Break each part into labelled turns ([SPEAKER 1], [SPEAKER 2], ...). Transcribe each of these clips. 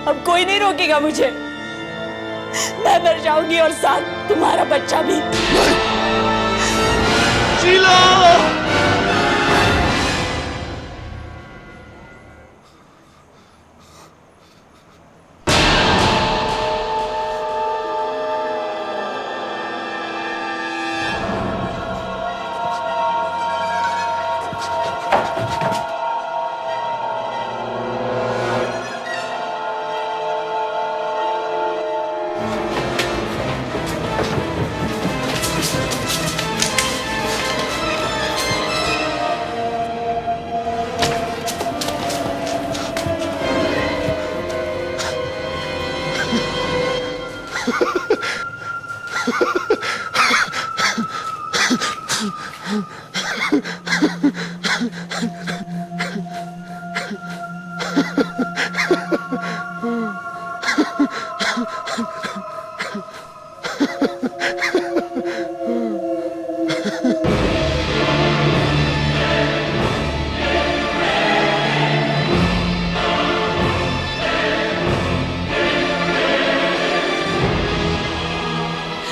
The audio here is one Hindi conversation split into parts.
[SPEAKER 1] अब कोई नहीं रोकेगा मुझे। मैं मर जाऊंगी और साथ तुम्हारा बच्चा भी।
[SPEAKER 2] शीला!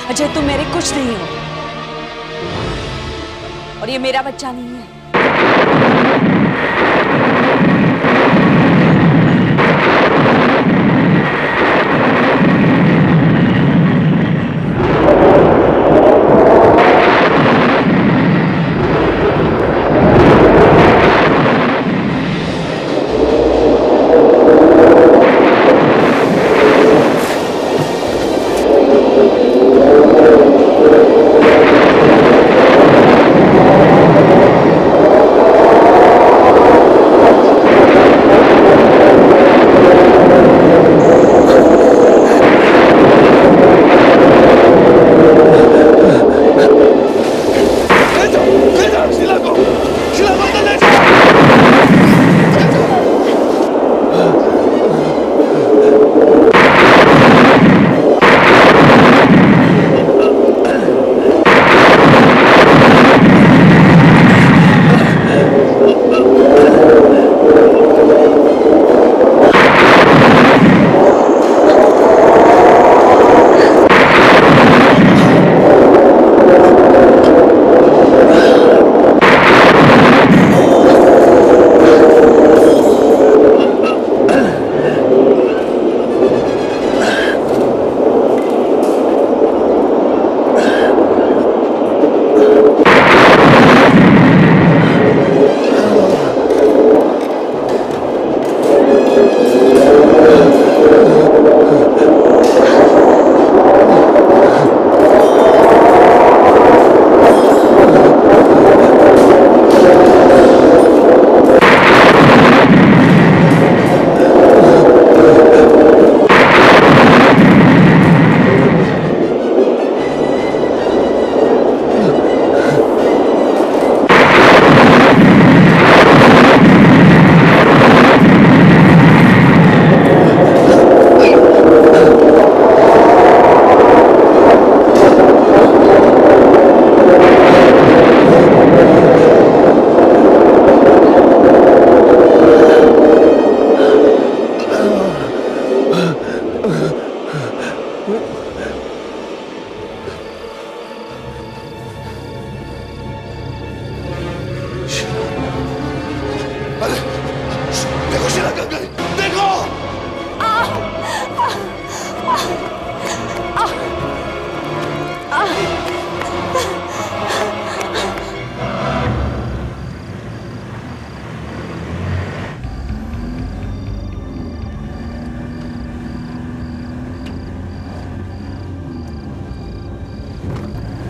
[SPEAKER 1] अजय, तुम मेरे कुछ नहीं हो और ये मेरा बच्चा नहीं है।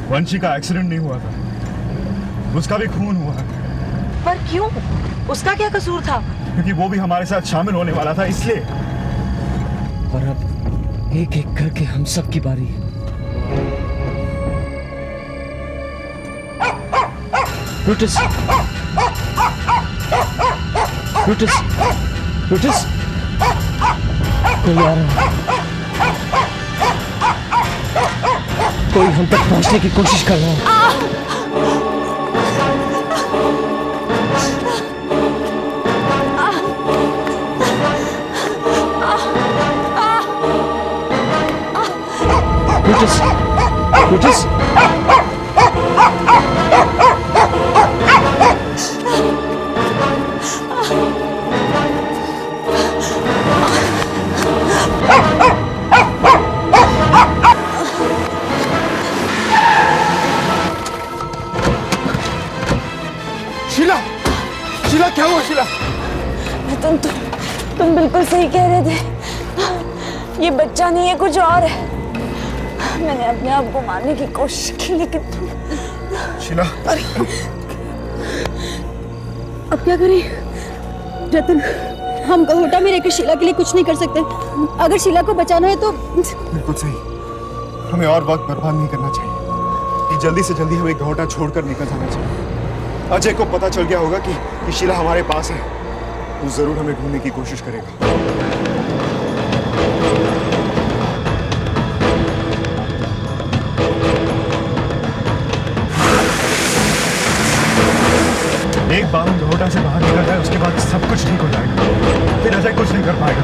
[SPEAKER 3] वंशी का एक्सीडेंट नहीं हुआ था, उसका भी खून हुआ है।
[SPEAKER 1] पर क्यों? उसका क्या कसूर था?
[SPEAKER 3] क्योंकि वो भी हमारे साथ शामिल होने वाला था, इसलिए।
[SPEAKER 4] और अब एक एक करके हम सब की बारी है। ब्रूटस, ब्रूटस, ब्रूटस, कोई आ रहा है। कोई हम तक पहुंचने की कोशिश कर रहा है। Lotus! Lotus!
[SPEAKER 3] शीला, शीला क्या हुआ शीला?
[SPEAKER 1] तुम बिल्कुल सही कह रहे थे। ये बच्चा नहीं है, कुछ और है। मैंने अपने आप को मारने की कोशिश की, लेकिन
[SPEAKER 3] शीला,
[SPEAKER 2] अब क्या करें रतन? हम गहोटा में रहकर शीला के लिए कुछ नहीं कर सकते। अगर शीला को बचाना है तो
[SPEAKER 3] बिल्कुल सही। हमें और वक्त बर्बाद नहीं करना चाहिए। कि जल्दी से जल्दी हमें गहोटा छोड़कर निकल जाना चाहिए। अजय को पता चल गया होगा कि शीला हमारे पास है। वो जरूर हमें ढूंढने की कोशिश करेगा। एक बार हम गहोटा से बाहर निकल जाए, उसके बाद सब कुछ ठीक हो जाएगा। फिर अजय कुछ नहीं कर पाएगा।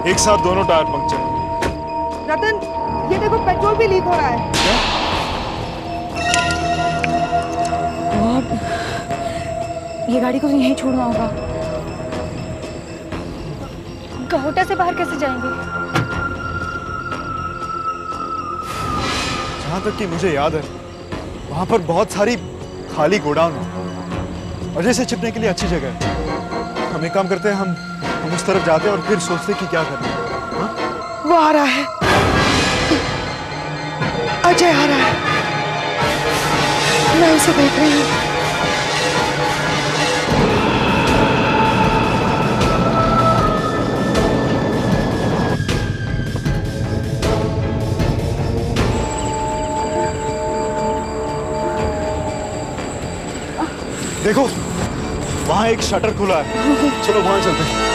[SPEAKER 3] एक साथ दोनों टायर पंक्चर।
[SPEAKER 5] रतन, ये देखो पेट्रोल भी लीक हो रहा है।
[SPEAKER 2] और ये गाड़ी को यहीं छोड़ना होगा। गहोटा से बाहर कैसे जाएंगे?
[SPEAKER 3] जहां तक कि मुझे याद है, वहां पर बहुत सारी खाली गोडाउन है। अजय से छिपने के लिए अच्छी जगह है। हम एक काम करते हैं, हम उस तरफ जाते हैं और फिर सोचते हैं कि क्या करना है। हाँ?
[SPEAKER 5] वो आ रहा है, अजय आ रहा है। मैं उसे देख रही हूँ।
[SPEAKER 3] देखो, वहां एक शटर खुला है। चलो वहां चलते हैं।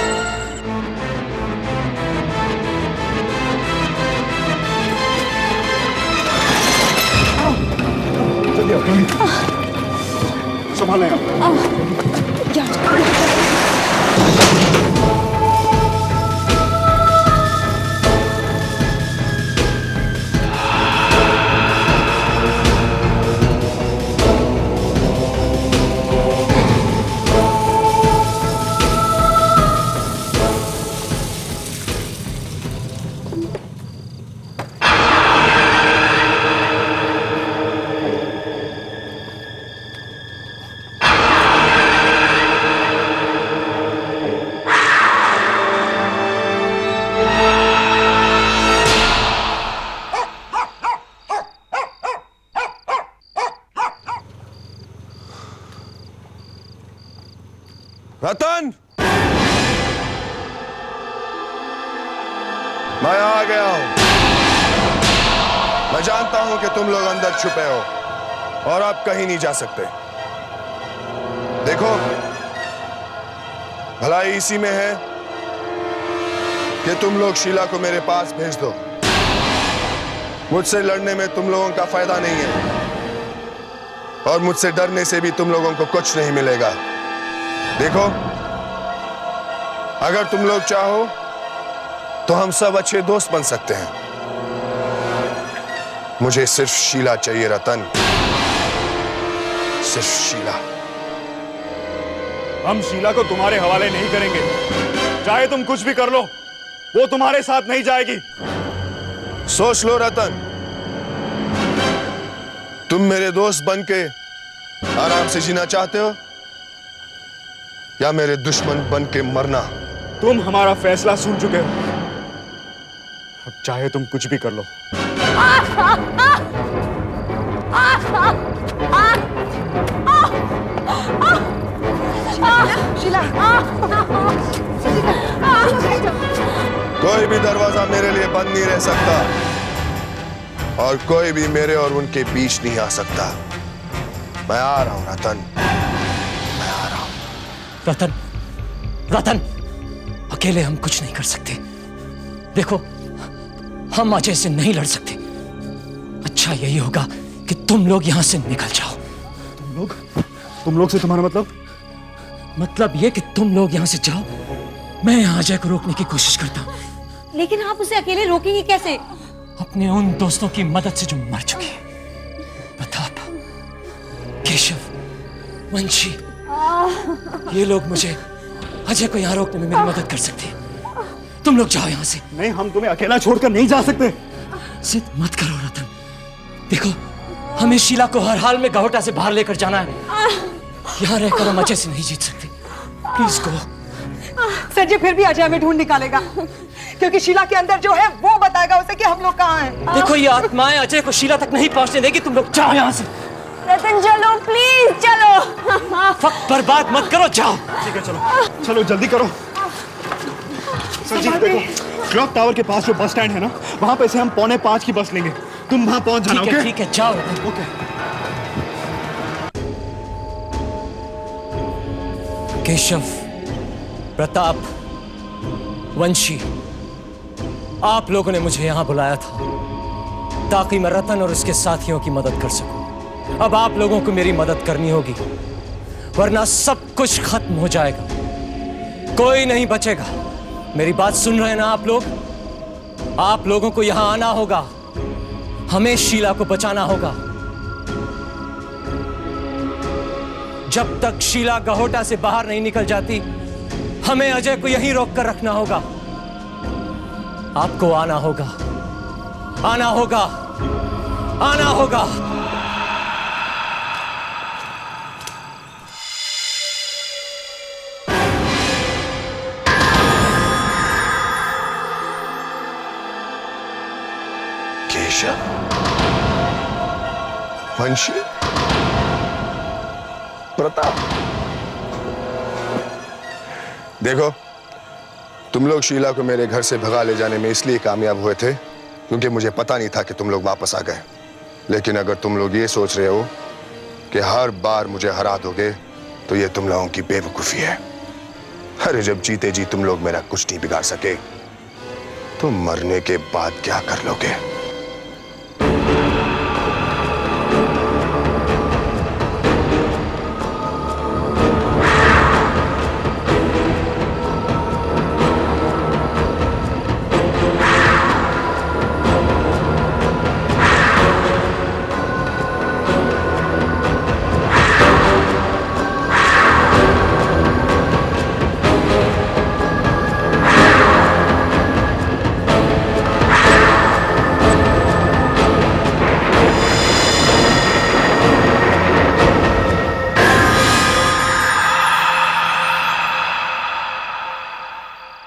[SPEAKER 3] संभालें आप।
[SPEAKER 6] रतन, मैं आ गया हूं। मैं जानता हूं कि तुम लोग अंदर छुपे हो और आप कहीं नहीं जा सकते। देखो, भलाई इसी में है कि तुम लोग शीला को मेरे पास भेज दो। मुझसे लड़ने में तुम लोगों का फायदा नहीं है और मुझसे डरने से भी तुम लोगों को कुछ नहीं मिलेगा। देखो, अगर तुम लोग चाहो तो हम सब अच्छे दोस्त बन सकते हैं। मुझे सिर्फ शीला चाहिए रतन, सिर्फ शीला।
[SPEAKER 3] हम शीला को तुम्हारे हवाले नहीं करेंगे। चाहे तुम कुछ भी कर लो, वो तुम्हारे साथ नहीं जाएगी।
[SPEAKER 6] सोच लो रतन, तुम मेरे दोस्त बन के आराम से जीना चाहते हो या मेरे दुश्मन बन के मरना?
[SPEAKER 3] तुम हमारा फैसला सुन चुके हो। अब चाहे तुम कुछ भी कर लो।
[SPEAKER 1] आ
[SPEAKER 6] कोई भी दरवाजा मेरे लिए बंद नहीं रह सकता और कोई भी मेरे और उनके बीच नहीं आ सकता। मैं आ रहा हूं रतन, मैं आ रहा हूं।
[SPEAKER 4] रतन, रतन, अकेले हम कुछ नहीं कर सकते। देखो, हम अजय से नहीं लड़ सकते। अच्छा यही होगा कि तुम लोग यहां से निकल जाओ।
[SPEAKER 3] तुम लोग से तुम्हारा मतलब?
[SPEAKER 4] मतलब ये कि तुम लोग यहां से जाओ, मैं यहां अजय को रोकने की कोशिश करता हूं।
[SPEAKER 2] लेकिन आप उसे अकेले रोकेंगे कैसे?
[SPEAKER 4] अपने उन दोस्तों की मदद से जो मर चुके हैं, प्रताप, केशव, वंशी, ये लोग मुझे अजय को यहां रोकने में मेरी मदद कर सकते हैं। तुम लोग जाओ यहां से।
[SPEAKER 3] नहीं, हम तुम्हें अकेला छोड़कर नहीं जा सकते।
[SPEAKER 4] जिद मत करो रतन। देखो, हमें शीला को हर हाल में गहोटा से बाहर लेकर जाना है। यहां रहकर हम अजय से नहीं जीत सकते। Please go.
[SPEAKER 5] संजय फिर भी अजय में ढूंढ निकालेगा, क्योंकि शीला के अंदर जो है वो बताएगा उसे कि हम लोग कहाँ हैं।
[SPEAKER 4] देखो, ये आत्माएं अजय को शीला तक नहीं पहुंचने देगी। तुम लोग जाओ यहां से।
[SPEAKER 1] रतन चलो, प्लीज चलो।
[SPEAKER 4] वक्त बर्बाद मत करो, जाओ।
[SPEAKER 3] ठीक है, चलो चलो जल्दी करो। संजीव देखो, क्लॉक टावर के पास जो बस स्टैंड है ना, वहां पे से हम 4:45 की बस लेंगे। तुम वहां पहुंच जाना। ओके
[SPEAKER 4] ठीक है, जाओ रतन।
[SPEAKER 3] ओके।
[SPEAKER 4] केशव, प्रताप, वंशी, आप लोगों ने मुझे यहां बुलाया था ताकि मैं रतन और उसके साथियों की मदद कर सकूं। अब आप लोगों को मेरी मदद करनी होगी, वरना सब कुछ खत्म हो जाएगा। कोई नहीं बचेगा। मेरी बात सुन रहे हैं ना आप लोग? आप लोगों को यहां आना होगा। हमें शीला को बचाना होगा। जब तक शीला गहोटा से बाहर नहीं निकल जाती, हमें अजय को यहीं रोक कर रखना होगा। आपको आना होगा, आना होगा, आना होगा।
[SPEAKER 6] केशव, वंशी, प्रताप, देखो, तुम लोग शीला को मेरे घर से भगा ले जाने में इसलिए कामयाब हुए थे क्योंकि मुझे पता नहीं था कि तुम लोग वापस आ गए। लेकिन अगर तुम लोग ये सोच रहे हो कि हर बार मुझे हरा दोगे तो ये तुम लोगों की बेवकूफी है। अरे जब जीते जी तुम लोग मेरा कुछ नहीं बिगाड़ सके तो मरने के बाद क्या कर लोगे?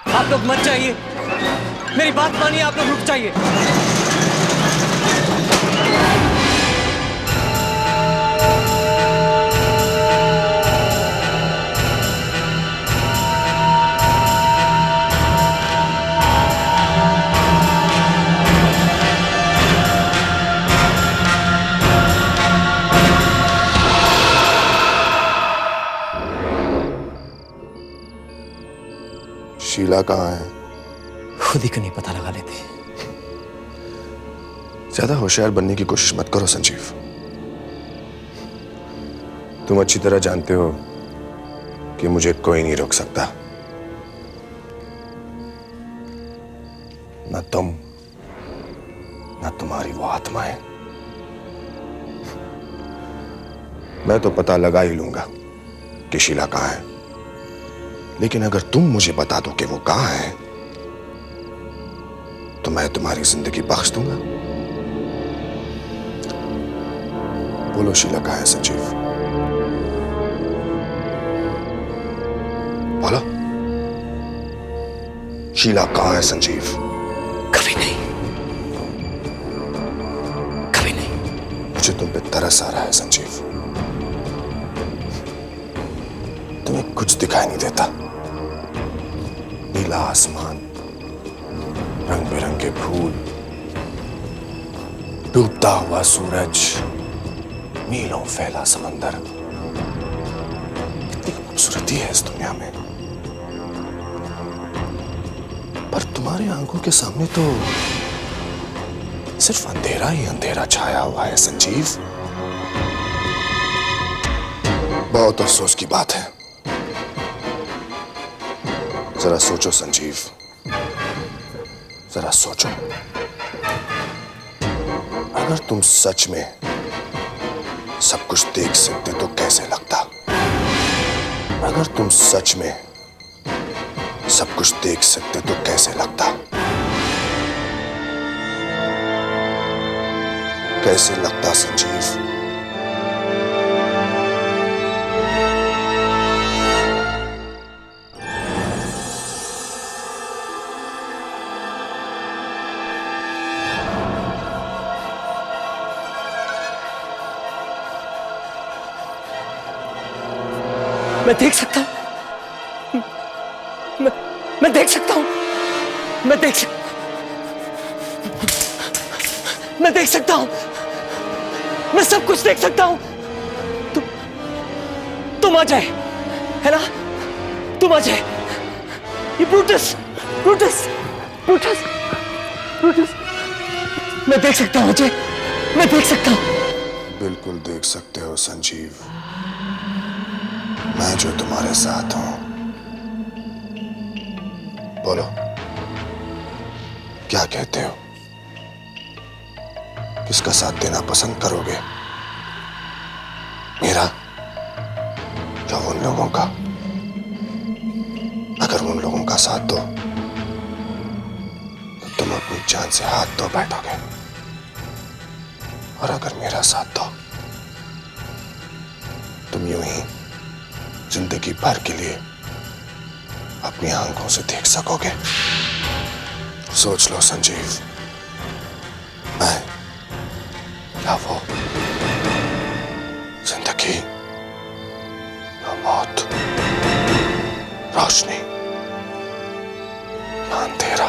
[SPEAKER 4] आप लोग मत जाइए, मेरी बात मानिए। आप लोग रुक जाइए।
[SPEAKER 6] शीला कहाँ है?
[SPEAKER 4] खुद ही क्यों नहीं पता लगा लेते?
[SPEAKER 6] ज्यादा होशियार बनने की कोशिश मत करो संजीव। तुम अच्छी तरह जानते हो कि मुझे कोई नहीं रोक सकता, ना तुम ना तुम्हारी वो आत्माएं। मैं तो पता लगा ही लूंगा कि शीला कहाँ है, लेकिन अगर तुम मुझे बता दो कि वो कहाँ है तो मैं तुम्हारी जिंदगी बख्श दूंगा। बोलो, शीला कहाँ है संजीव? बोलो, शीला कहाँ है संजीव?
[SPEAKER 4] कभी नहीं, कभी नहीं।
[SPEAKER 6] मुझे तुम पे तरस आ रहा है संजीव। तुम्हें कुछ दिखाई नहीं देता, नीला आसमान, रंग बिरंगे फूल, डूबता हुआ सूरज, मीलों फैला समंदर, कितनी खूबसूरती है इस दुनिया में। पर तुम्हारी आंखों के सामने तो सिर्फ अंधेरा ही अंधेरा छाया हुआ है संजीव। बहुत अफसोस की बात है। जरा सोचो संजीव, जरा सोचो। अगर तुम सच में सब कुछ देख सकते तो कैसे लगता? अगर तुम सच में सब कुछ देख सकते तो कैसे लगता? कैसे लगता संजीव?
[SPEAKER 4] मैं देख सकता हूं, मैं देख सकता हूं, मैं देख सकता हूं, मैं सब कुछ देख सकता हूं। तुम आ जाए, है ना? तुम आ जाए। ये ब्रूटस, ब्रूटस, ब्रूटस, ब्रूटस, मैं देख सकता हूं अजय, मैं देख सकता हूं।
[SPEAKER 6] बिल्कुल देख सकते हो संजीव। मैं जो तुम्हारे साथ हूं। बोलो, क्या कहते हो? किसका साथ देना पसंद करोगे? मेरा या उन लोगों का? अगर उन लोगों का साथ दो तो तुम अपनी जान से हाथ धो बैठोगे, और अगर मेरा साथ दो तुम यूं ही जिंदगी भर के लिए अपनी आंखों से देख सकोगे। सोच लो संजीव, मैं या वो, जिंदगी या मौत, रोशनी या अंधेरा।